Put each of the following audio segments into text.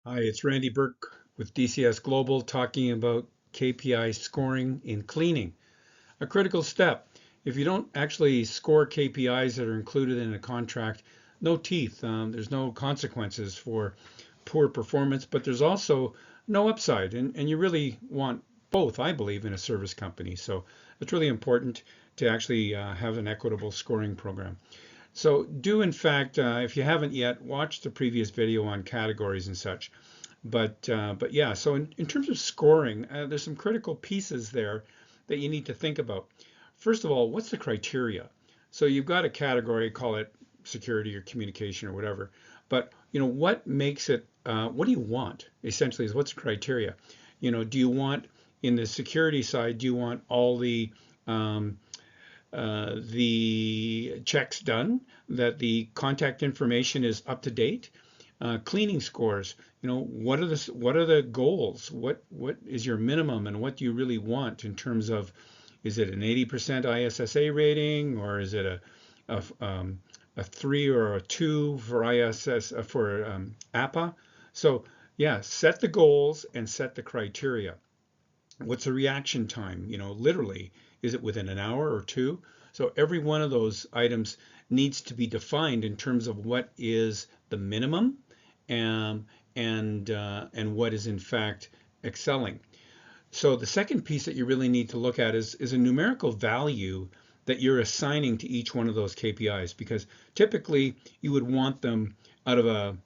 Hi, it's Randy Burke with DCS Global talking about KPI scoring in cleaning. A critical step. If you don't actually score KPIs that are included in a contract, no teeth. There's no consequences for poor performance, but there's also no upside. And you really want both, I believe, in a service company. So it's really important to actually have an equitable scoring program. So do in fact, if you haven't yet, watch the previous video on categories and such. But yeah, so in terms of scoring, there's some critical pieces there that you need to think about. First of all, what's the criteria? So you've got a category, call it security or communication or whatever. But what makes it? What do you want? Essentially, is what's the criteria? Do you want in the security side? Do you want all the checks done, that the contact information is up to date? Cleaning scores, what are the goals? What is your minimum, and what do you really want in terms of, is it an 80% ISSA rating, or is it a 3 or a 2 for APA? So yeah, set the goals and set the criteria. What's the reaction time? Literally, is it within an hour or two? So every one of those items needs to be defined in terms of what is the minimum, and and what is in fact excelling. So the second piece that you really need to look at is a numerical value that you're assigning to each one of those KPIs, because typically you would want them out of a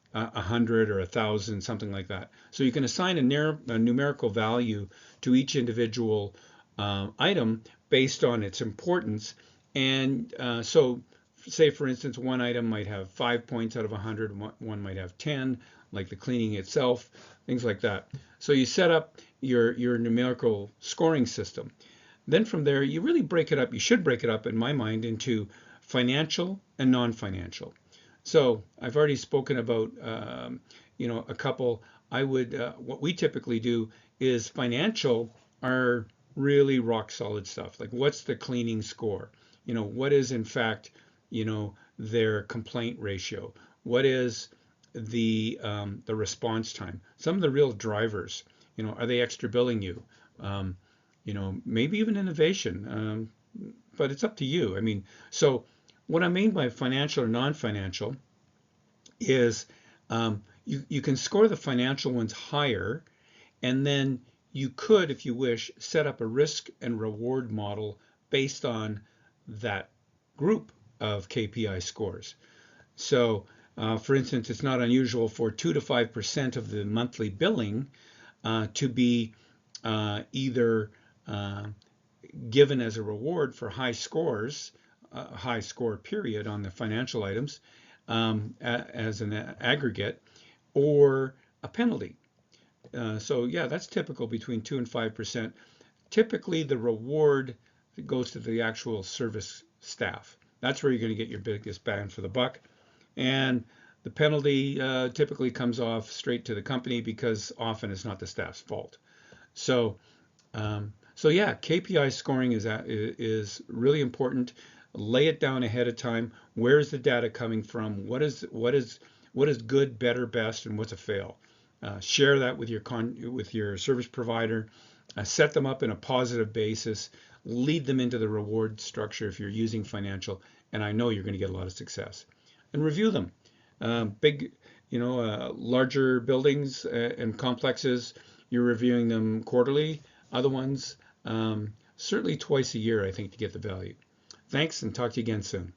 hundred or 1,000, something like that. So you can assign a numerical value to each individual item based on its importance. And so say for instance, one item might have 5 points out of 100, one might have 10, like the cleaning itself, things like that. So you set up your numerical scoring system. Then from there, you really break it up. You should break it up, in my mind, into financial and non-financial. So I've already spoken about a couple. I would what we typically do is financial are really rock solid stuff. Like, what's the cleaning score? What is in fact their complaint ratio? What is the response time? Some of the real drivers. Are they extra billing you? Maybe even innovation. But it's up to you. I mean, so what I mean by financial or non-financial is, you can score the financial ones higher, and then you could, if you wish, set up a risk and reward model based on that group of KPI scores. So, for instance, it's not unusual for 2 to 5% of the monthly billing to be either given as a reward for high scores, high score period on the financial items, as an aggregate, or a penalty. So yeah, that's typical between 2 and 5%. Typically, the reward goes to the actual service staff. That's where you're going to get your biggest bang for the buck. And the penalty typically comes off straight to the company, because often it's not the staff's fault. So, so yeah, KPI scoring is really important. Lay it down ahead of time. Where is the data coming from? What is good, better, best, and what's a fail? Share that with your service provider. Set them up in a positive basis. Lead them into the reward structure if you're using financial, and I know you're going to get a lot of success. And review them. Big, larger buildings and complexes, you're reviewing them quarterly. Other ones, certainly twice a year, I think, to get the value. Thanks, and talk to you again soon.